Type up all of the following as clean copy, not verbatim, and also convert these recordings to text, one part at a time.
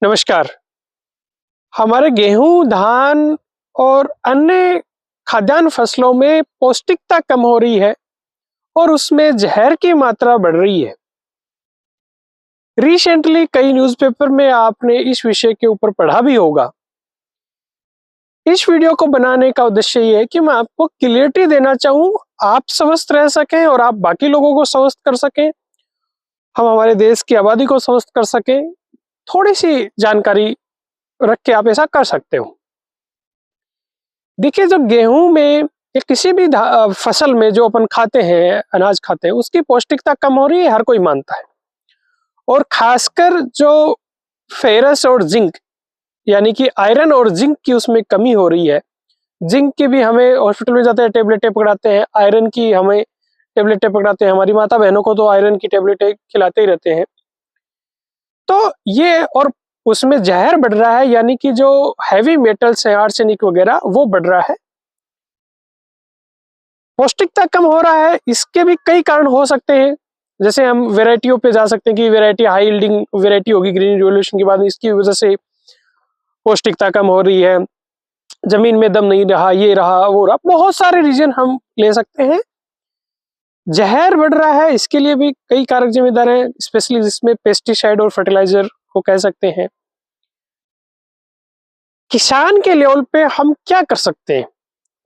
नमस्कार। हमारे गेहूं, धान और अन्य खाद्यान्न फसलों में पौष्टिकता कम हो रही है और उसमें जहर की मात्रा बढ़ रही है। रिसेंटली कई न्यूज़पेपर में आपने इस विषय के ऊपर पढ़ा भी होगा। इस वीडियो को बनाने का उद्देश्य ये है कि मैं आपको क्लियरिटी देना चाहूँ, आप स्वस्थ रह सकें और आप बाकी लोगों को स्वस्थ कर सकें, हम हमारे देश की आबादी को स्वस्थ कर सकें। थोड़ी सी जानकारी रख के आप ऐसा कर सकते हो। देखिए, जो गेहूं में या किसी भी फसल में जो अपन खाते हैं, अनाज खाते हैं, उसकी पौष्टिकता कम हो रही है, हर कोई मानता है। और खासकर जो फेरस और जिंक यानी कि आयरन और जिंक की उसमें कमी हो रही है। जिंक की भी हमें हॉस्पिटल में जाते हैं, टेबलेटें पकड़ाते हैं। आयरन की हमें टेबलेटें पकड़ाते हैं। हमारी माता बहनों को तो आयरन की टेबलेटें खिलाते ही रहते हैं। तो ये और उसमें जहर बढ़ रहा है, यानी कि जो हैवी मेटल्स हैं, आर्सेनिक वगैरह, वो बढ़ रहा है। पौष्टिकता कम हो रहा है, इसके भी कई कारण हो सकते हैं। जैसे हम वैरायटियों पे जा सकते हैं कि वैरायटी हाई यील्डिंग वैरायटी होगी ग्रीन रिवोल्यूशन के बाद, इसकी वजह से पौष्टिकता कम हो रही है। जमीन में दम नहीं रहा, ये रहा वो रहा, बहुत सारे रीजन हम ले सकते हैं। जहर बढ़ रहा है, इसके लिए भी कई कारक जिम्मेदार हैं, स्पेशली जिसमें पेस्टिसाइड और फर्टिलाइजर को कह सकते हैं। किसान के लेवल पे हम क्या कर सकते हैं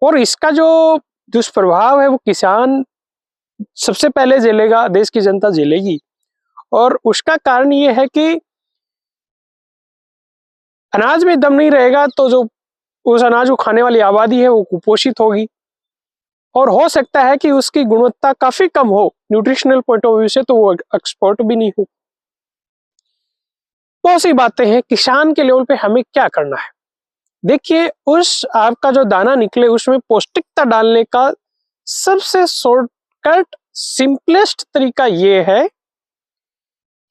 और इसका जो दुष्प्रभाव है वो किसान सबसे पहले झेलेगा, देश की जनता झेलेगी। और उसका कारण ये है कि अनाज में दम नहीं रहेगा तो जो उस अनाज को खाने वाली आबादी है वो कुपोषित होगी और हो सकता है कि उसकी गुणवत्ता काफी कम हो न्यूट्रिशनल पॉइंट ऑफ व्यू से, तो वो एक्सपोर्ट भी नहीं हो। बहुत सी बातें हैं। किसान के लेवल पे हमें क्या करना है? देखिए, उस आपका जो दाना निकले उसमें पौष्टिकता डालने का सबसे शॉर्टकट सिंपलेस्ट तरीका ये है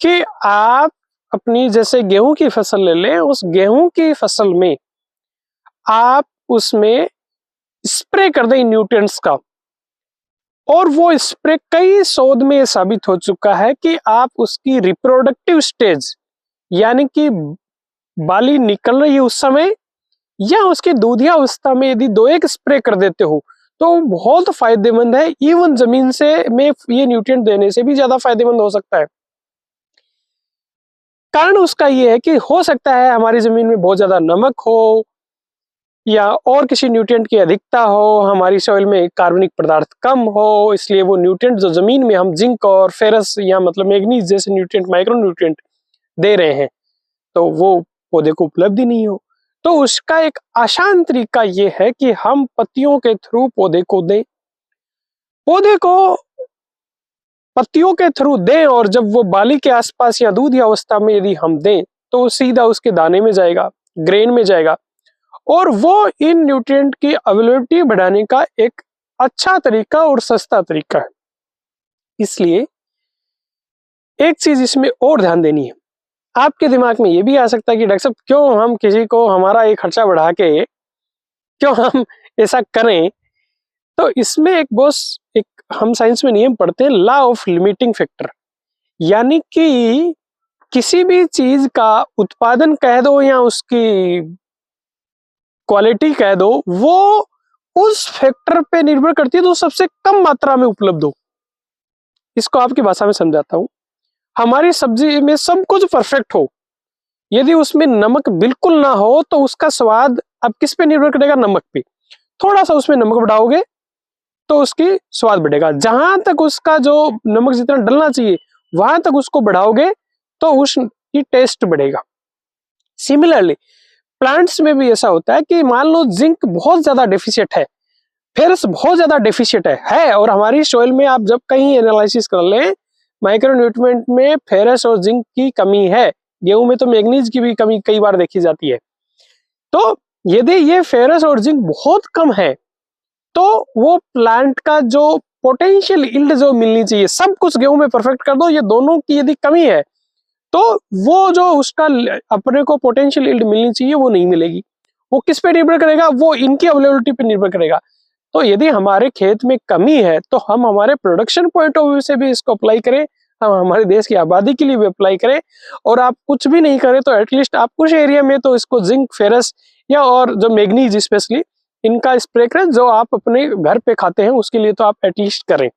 कि आप अपनी जैसे गेहूं की फसल ले लें, उस गेहूं की फसल में आप उसमें स्प्रे कर दें न्यूट्रिएंट्स का। और वो स्प्रे कई शोध में साबित हो चुका है कि आप उसकी रिप्रोडक्टिव स्टेज यानी कि बाली निकल रही है उस समय या उसकी दूधिया अवस्था में यदि 2-1 स्प्रे कर देते हो तो बहुत फायदेमंद है। इवन जमीन से में ये न्यूट्रिएंट देने से भी ज्यादा फायदेमंद हो सकता है। कारण उसका ये है कि हो सकता है हमारी जमीन में बहुत ज्यादा नमक हो या और किसी न्यूट्रिएंट की अधिकता हो, हमारी सॉइल में कार्बनिक पदार्थ कम हो, इसलिए वो न्यूट्रिएंट जो जमीन में हम जिंक और फेरस या मतलब मैग्नीज जैसे न्यूट्रिएंट, माइक्रो न्यूट्रिएंट दे रहे हैं, तो वो पौधे को उपलब्ध ही नहीं हो। तो उसका एक आसान तरीका ये है कि हम पत्तियों के थ्रू पौधे को दें। पौधे को पत्तियों के थ्रू दें और जब वो बाली के आसपास या दूध या अवस्था में यदि हम दें तो सीधा उसके दाने में जाएगा, ग्रेन में जाएगा और वो इन न्यूट्रिएंट की अवेलेबिलिटी बढ़ाने का एक अच्छा तरीका और सस्ता तरीका है। इसलिए एक चीज इसमें और ध्यान देनी है। आपके दिमाग में ये भी आ सकता है कि डॉक्टर साहब क्यों हम किसी को हमारा एक खर्चा बढ़ा के क्यों हम ऐसा करें? तो इसमें एक हम साइंस में नियम पढ़ते हैं, लॉ ऑफ लिमिटिंग फैक्टर। यानी कि किसी भी चीज का उत्पादन कह दो या उसकी क्वालिटी कह दो, वो उस फैक्टर पे निर्भर करती है तो सबसे कम मात्रा में उपलब्ध हो। इसको आपकी भाषा में समझाता हूं। हमारी सब्जी में सब कुछ परफेक्ट हो, यदि उसमें नमक बिल्कुल ना हो तो उसका स्वाद अब किस पे निर्भर करेगा? नमक पे। थोड़ा सा उसमें नमक बढ़ाओगे तो उसकी स्वाद बढ़ेगा। जहां तक उसका जो नमक जितना डलना चाहिए वहां तक उसको बढ़ाओगे तो उसकी टेस्ट बढ़ेगा। सिमिलरली प्लांट्स में भी ऐसा होता है कि मान लो जिंक बहुत ज्यादा डेफिशिएट है, फेरस बहुत ज्यादा डेफिशिएट है और हमारी सॉइल में आप जब कहीं एनालिसिस कर लें माइक्रोन्यूट्रिएंट में फेरस और जिंक की कमी है, गेहूं में तो मैग्नीज की भी कमी कई बार देखी जाती है। तो यदि ये फेरस और जिंक बहुत कम है तो वो प्लांट का जो पोटेंशियल यील्ड जो मिलनी चाहिए, सब कुछ गेहूं में परफेक्ट कर दो, ये दोनों की यदि कमी है तो वो जो उसका अपने को पोटेंशियल यील्ड मिलनी चाहिए वो नहीं मिलेगी। वो किस पे निर्भर करेगा? वो इनकी अवेलेबिलिटी पे निर्भर करेगा। तो यदि हमारे खेत में कमी है तो हम हमारे प्रोडक्शन पॉइंट ऑफ व्यू से भी इसको अप्लाई करें, हम हमारे देश की आबादी के लिए भी अप्लाई करें। और आप कुछ भी नहीं करें तो एटलीस्ट आप कुछ एरिया में तो इसको जिंक, फेरस या और जो मैग्नीज स्पेशली इनका स्प्रे करें, जो आप अपने घर पे खाते हैं उसके लिए तो आप एटलीस्ट करें।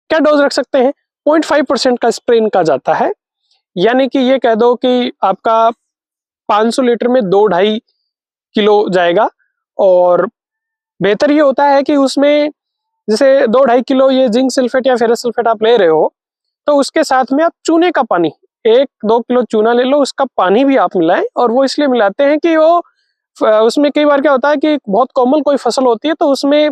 क्या डोज रख सकते हैं? 0.5% का स्प्रे इनका जाता है, यानी कि ये कह दो कि आपका 500 लीटर में 2-2.5 किलो जाएगा। और बेहतर ये होता है कि उसमें जैसे 2-2.5 किलो ये जिंक सल्फेट या फेरस सल्फेट आप ले रहे हो, तो उसके साथ में आप चूने का पानी 1-2 किलो चूना ले लो, उसका पानी भी आप मिलाएं। और वो इसलिए मिलाते हैं कि वो उसमें कई बार क्या होता है कि बहुत कॉमन कोई फसल होती है तो उसमें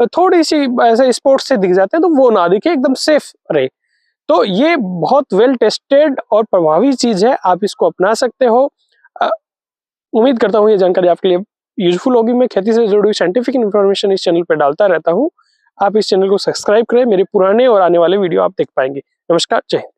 थोड़ी सी ऐसे स्पॉट्स से दिख जाते हैं, तो वो ना दिखे, एकदम सेफ रहे। तो ये बहुत वेल टेस्टेड और प्रभावी चीज है, आप इसको अपना सकते हो। उम्मीद करता हूँ ये जानकारी आपके लिए यूजफुल होगी। मैं खेती से जुड़ी हुई साइंटिफिक इन्फॉर्मेशन इस चैनल पर डालता रहता हूँ। आप इस चैनल को सब्सक्राइब करें, मेरे पुराने और आने वाले वीडियो आप देख पाएंगे। नमस्कार, जय हिंद।